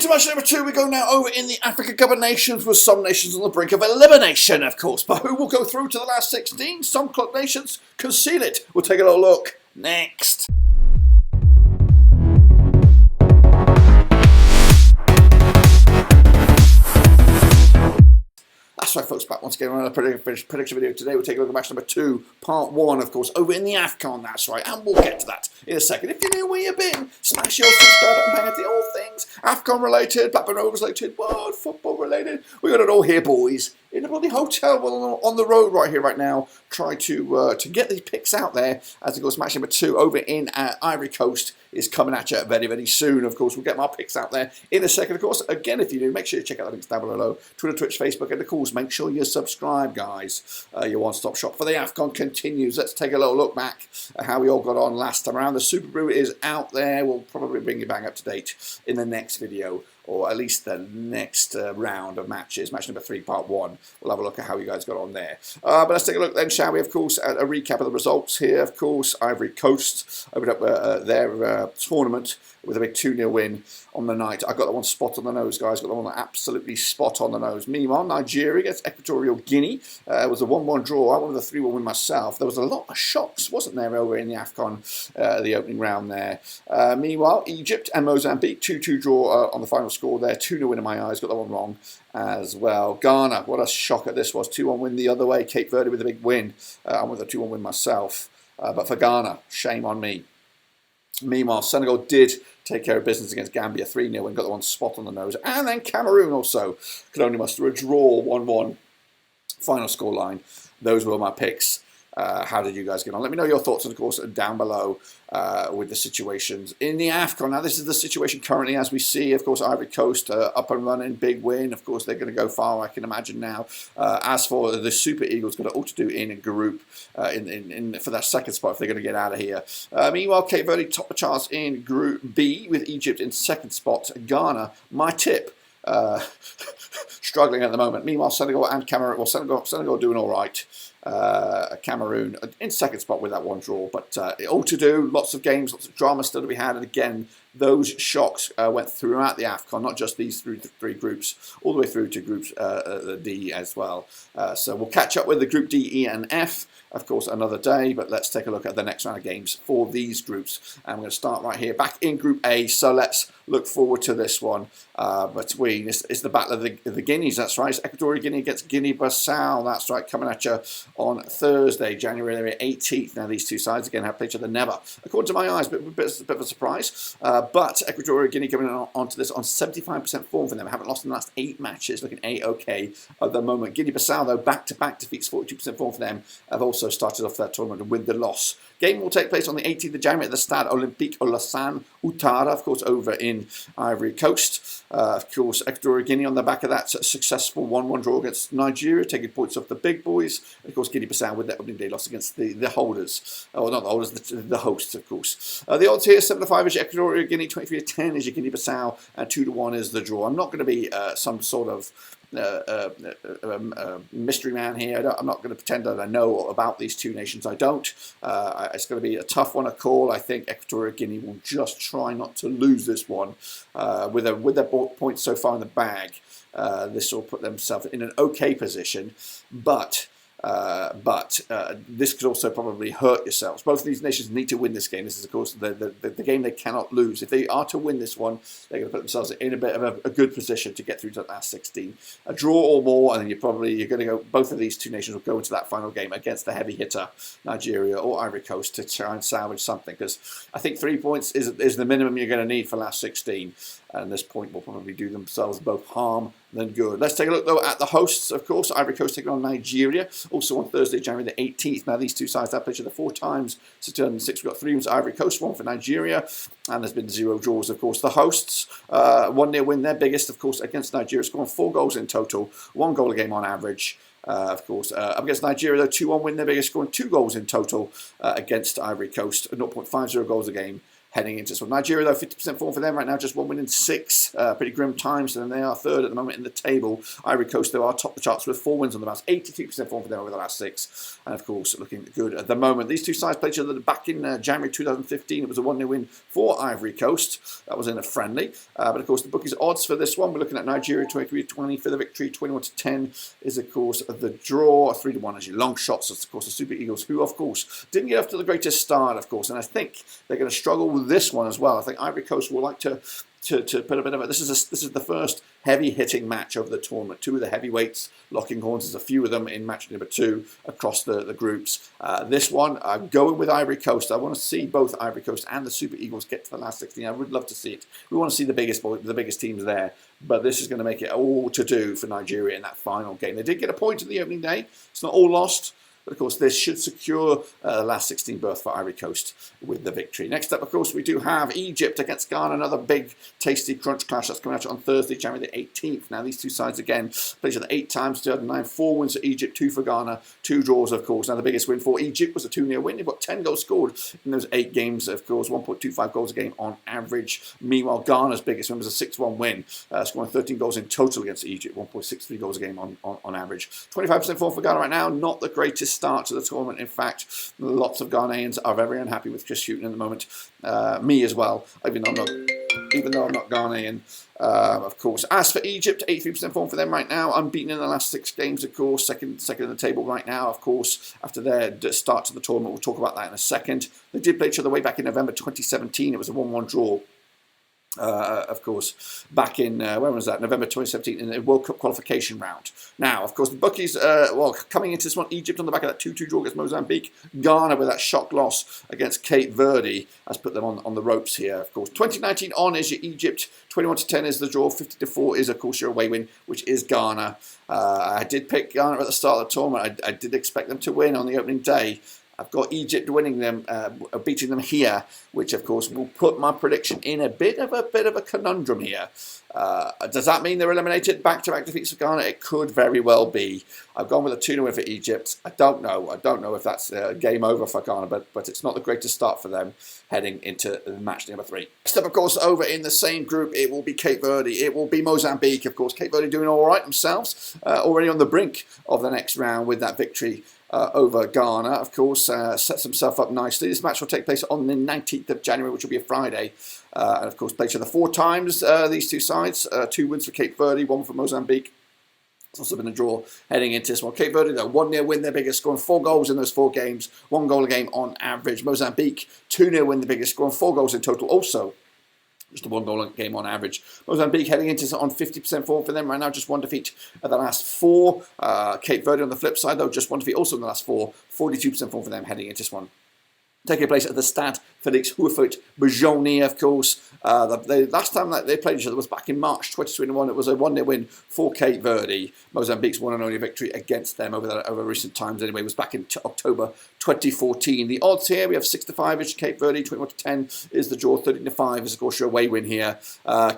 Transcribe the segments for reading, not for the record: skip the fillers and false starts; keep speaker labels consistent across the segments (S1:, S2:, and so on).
S1: To match number 2, we go now over in the Africa Cup of Nations with some nations on the brink of elimination, of course. But who will go through to the last 16? Some club nations conceal it. We'll take a little look next. That's right, folks, back once again on a prediction video. Today we'll take a look at match number 2, part 1, of course, over in the AFCON, that's right, and we'll get to that in a second. If you know where you've been, smash your subscribe button, hang out the all things AFCON related, Blackburn Rovers related, world football related. We got it all here, boys. In a bloody hotel on the road right here, right now. Try to get these picks out there as of course match number 2 over in Ivory Coast is coming at you very, very soon. Of course, we'll get my picks out there in a second. Of course, again, if you do, make sure you check out the links down below. Twitter, Twitch, Facebook, and of course, make sure you subscribe, guys. Your one-stop shop for the AFCON continues. Let's take a little look back at how we all got on last time around. The Super Brew is out there. We'll probably bring you back up to date in the next video, or at least the next round of matches. Match number 3, part 1. We'll have a look at how you guys got on there. But let's take a look then, shall we? Of course, at a recap of the results here. Of course, Ivory Coast opened up their tournament with a big 2-0 win on the night. I got that one spot on the nose, guys. Got that one absolutely spot on the nose. Meanwhile, Nigeria against Equatorial Guinea. It was a 1-1 draw. I wanted a 3-1 win myself. There was a lot of shocks, wasn't there, over in the AFCON, the opening round there. Meanwhile, Egypt and Mozambique, 2-2 draw on the final score there. 2-0 win in my eyes. Got that one wrong as well. Ghana, what a shocker this was. 2-1 win the other way. Cape Verde with a big win. I wanted a 2-1 win myself. But for Ghana, shame on me. Meanwhile, Senegal did take care of business against Gambia 3-0 and got the one spot on the nose. And then Cameroon also could only muster a draw 1-1 final scoreline. Those were my picks. How did you guys get on? Let me know your thoughts, of course, down below with the situations in the AFCON. Now, this is the situation currently as we see. Of course, Ivory Coast up and running, big win. Of course, they're going to go far, I can imagine now. As for the Super Eagles, got all to do in a group for that second spot if they're going to get out of here. Meanwhile, Cape Verde top the charts in Group B with Egypt in second spot. Ghana, my tip, struggling at the moment. Meanwhile, Senegal and Cameroon, well, Senegal doing all right. Cameroon in second spot with that one draw, but all to do, lots of games, lots of drama still to be had, and again, those shocks went throughout the AFCON, not just these 3 groups, all the way through to groups the D as well. So we'll catch up with the Group D, E, and F, of course, another day, but let's take a look at the next round of games for these groups. And we're going to start right here, back in Group A, so let's look forward to this one between, it's the Battle of the Guineas, that's right, it's Equatorial Guinea against Guinea-Bissau, that's right, coming at you on Thursday, January 18th. Now, these two sides, again, have played each other never, according to my eyes, but a bit of a surprise. But Equatorial Guinea coming onto this on 75% form for them. Haven't lost in the last 8 matches, looking A-OK at the moment. Guinea-Bissau, though, back-to-back defeats, 42% form for them, have also started off that tournament with the loss. Game will take place on the 18th of January at the Stade Olympique Alassane Ouattara, of course, over in Ivory Coast. Of course, Equatorial Guinea on the back of that successful 1-1 draw against Nigeria, taking points off the big boys. And of course, Guinea-Bissau with their opening day loss against the holders. Oh, not the holders, the hosts, of course. The odds here, 7-5 is Equatorial Guinea, 23-10 is your Guinea-Bissau, and 2-1 is the draw. I'm not going to be some sort of mystery man here. I'm not going to pretend that I know about these two nations. I don't. It's going to be a tough one to call. I think Equatorial Guinea will just try not to lose this one. With their points so far in the bag, this will put themselves in an okay position, but this could also probably hurt yourselves. Both of these nations need to win this game. This is, of course, the game they cannot lose. If they are to win this one, they're going to put themselves in a bit of a good position to get through to the last 16. A draw or more, and then you're going to go. Both of these two nations will go into that final game against the heavy hitter, Nigeria or Ivory Coast, to try and salvage something. Because I think 3 points is the minimum you're going to need for last 16. And this point will probably do themselves both harm than good. Let's take a look, though, at the hosts, of course. Ivory Coast taking on Nigeria, also on Thursday, January the 18th. Now, these two sides have played each other 4 times since 2006. We've got 3 wins for Ivory Coast, 1 for Nigeria, and there's been 0 draws, of course. The hosts, 1-0 win, their biggest, of course, against Nigeria, scoring 4 goals in total, 1 goal a game on average. Of course, up against Nigeria, though, 2-1 win, their biggest, scoring 2 goals in total against Ivory Coast, 0.50 goals a game. heading into this one. Nigeria, though, 50% form for them right now, just 1 win in 6. Pretty grim times, and they are third at the moment in the table. Ivory Coast, though, are top the charts with 4 wins on the bounce. 82% form for them over the last 6. And, of course, looking good at the moment. These two sides played each other back in January 2015. It was a 1-0 win for Ivory Coast. That was in a friendly. But, of course, the bookies' odds for this one, we're looking at Nigeria 23-20 for the victory. 21-10 is, of course, the draw. 3-1 as your long shots. Of course, the Super Eagles, who, of course, didn't get off to the greatest start, of course. And I think they're going to struggle with this one as well. I think Ivory Coast will like to put a bit of it. This is the first heavy hitting match of the tournament. 2 of the heavyweights locking horns. There's a few of them in match number 2 across the groups. This one, I'm going with Ivory Coast. I want to see both Ivory Coast and the Super Eagles get to the last 16. I would love to see it. We want to see the biggest teams there. But this is going to make it all to do for Nigeria in that final game. They did get a point in the opening day. It's not all lost. But, of course, this should secure the last 16 berth for Ivory Coast with the victory. Next up, of course, we do have Egypt against Ghana, another big, tasty crunch clash that's coming out on Thursday, January the 18th. Now, these two sides, again, played each other 8 times, 2009, 4 wins for Egypt, 2 for Ghana, 2 draws, of course. Now, the biggest win for Egypt was a 2-0 win. They've got 10 goals scored in those 8 games, of course, 1.25 goals a game on average. Meanwhile, Ghana's biggest win was a 6-1 win, scoring 13 goals in total against Egypt, 1.63 goals a game on average. 25% form for Ghana right now, not the greatest start to the tournament. In fact, lots of Ghanaians are very unhappy with Chris Hughton at the moment. Me as well, even though I'm not Ghanaian, of course. As for Egypt, 83% form for them right now, unbeaten in the last 6 games, of course. Second in the table right now, of course. After their start to the tournament, we'll talk about that in a second. They did play each other way back in November 2017. It was a 1-1 draw. Of course, back in, when was that? November 2017 in the World Cup qualification round. Now, of course, the bookies, coming into this one, Egypt on the back of that 2-2 draw against Mozambique. Ghana with that shock loss against Cape Verde has put them on the ropes here, of course. 2019 on is your Egypt, 21-10 is the draw, 50-4 is, of course, your away win, which is Ghana. I did pick Ghana at the start of the tournament. I did expect them to win on the opening day. I've got Egypt winning them, beating them here, which of course will put my prediction in a bit of a conundrum here. Does that mean they're eliminated? Back-to-back defeats for Ghana? It could very well be. I've gone with a 2-0 win for Egypt. I don't know if that's game over for Ghana, but it's not the greatest start for them heading into match number 3. Next up, of course, over in the same group, it will be Cape Verde. It will be Mozambique, of course. Cape Verde doing all right themselves, already on the brink of the next round with that victory over Ghana, of course, sets himself up nicely. This match will take place on the 19th of January, which will be a Friday. And, of course, play each other 4 times, these two sides. 2 wins for Cape Verde, 1 for Mozambique. It's also been a draw heading into this one. Cape Verde, though, 1-0 win, their biggest, scoring 4 goals in those 4 games. 1 goal a game on average. Mozambique, 2-0 win, the biggest, scoring 4 goals in total also. Just a 1 goal a game on average. Mozambique heading into this on 50% form for them right now. Just 1 defeat at the last 4. Cape Verde on the flip side, though, just 1 defeat also in the last 4. 42% form for them heading into this one. Taking place at the Stade Felix Houphouët-Boigny, of course. The last time that they played each other was back in March 2021. It was a 1-0 win for Cape Verde. Mozambique's one and only victory against them over recent times. Anyway, it was back in October 2014. The odds here, we have 6-5 is Cape Verde, 21-10 is the draw, 13-5 is, of course, your away win here.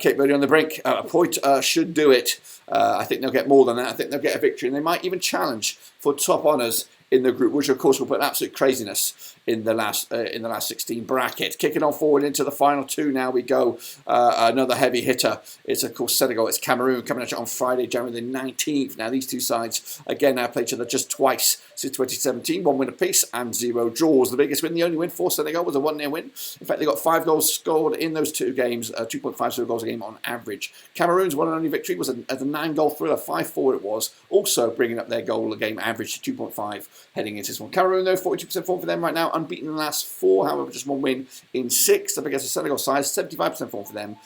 S1: Cape Verde on the brink. A point should do it. I think they'll get more than that. I think they'll get a victory, and they might even challenge for top honours in the group, which of course will put absolute craziness in the last 16 bracket. Kicking on forward into the final 2 now we go. Another heavy hitter. It's of course Senegal. It's Cameroon coming at you on Friday, January the 19th. Now these two sides again now play each other just twice since 2017. 1 win apiece and 0 draws. The biggest win, the only win for Senegal was a 1-0 win. In fact, they got 5 goals scored in those 2 games, 2.50 goals a game on average. Cameroon's one and only victory was a 9-goal thriller, 5-4 it was. Also bringing up their goal a game average to 2.5 heading into this one. Cameroon though, 42% form for them right now, unbeaten in the last 4, however just 1 win in 6. Up against the Senegal side, 75% form for them,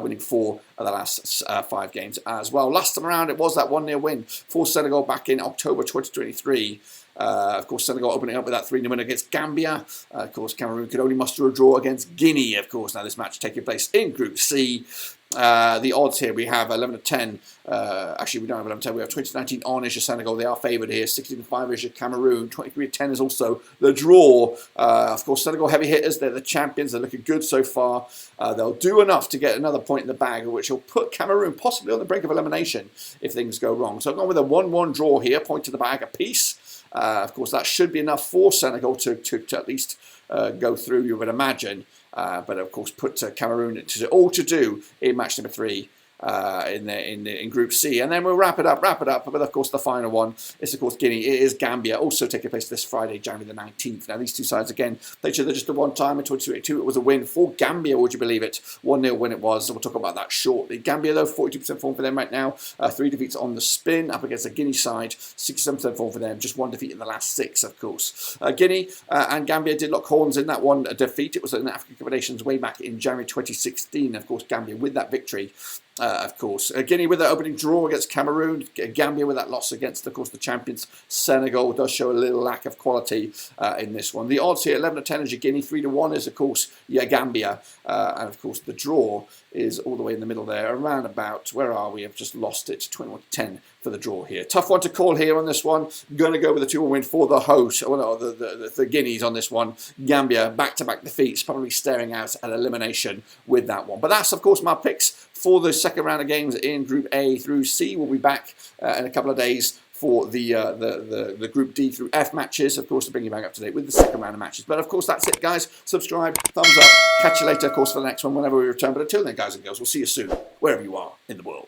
S1: winning 4 of the last 5 games as well. Last time around it was that 1-0 win for Senegal back in October 2023. Of course, Senegal opening up with that 3-0 win against Gambia. Of course, Cameroon could only muster a draw against Guinea, of course. Now, this match taking place in Group C. The odds here, we have 11-10. Actually, we don't have 11-10. We have 2019 on is your Senegal. They are favoured here. 16-5 is your Cameroon. 23-10 is also the draw. Of course, Senegal heavy hitters. They're the champions. They're looking good so far. They'll do enough to get another point in the bag, which will put Cameroon possibly on the brink of elimination if things go wrong. So I've gone with a 1-1 draw here. Point to the bag apiece. Of course, that should be enough for Senegal to at least go through, you would imagine. But of course, put Cameroon all to do in match number 3. In Group C, and then we'll wrap it up. But of course, the final one is of course Guinea. It is Gambia, also taking place this Friday, January the 19th. Now these two sides again played each other just a one time in 2022. It was a win for Gambia. Would you believe it? 1-0 win it was. We'll talk about that shortly. Gambia though, 42% form for them right now. 3 defeats on the spin up against the Guinea side. 67% form for them. Just 1 defeat in the last 6, of course. Guinea and Gambia did lock horns in that one defeat. It was in the African Cup of Nations way back in January 2016. Of course, Gambia with that victory. Of course, Guinea with the opening draw against Cameroon, Gambia with that loss against, of course, the champions Senegal. Does show a little lack of quality in this one. The odds here, 11-10 is Guinea, 3-1 is, of course, Gambia, and of course the draw is all the way in the middle there, around about, where are we? I've just lost it, 21-10 for the draw here. Tough one to call here on this one. Going to go with a 2-1 win for the host, or no, the Guineas on this one. Gambia, back-to-back defeats, probably staring out at elimination with that one. But that's, of course, my picks for the second round of games in Group A through C. We'll be back in a couple of days for the Group D through F matches, of course, to bring you back up to date with the second round of matches. But of course, that's it, guys. Subscribe, thumbs up. Catch you later, of course, for the next one whenever we return. But until then, guys and girls, we'll see you soon, wherever you are in the world.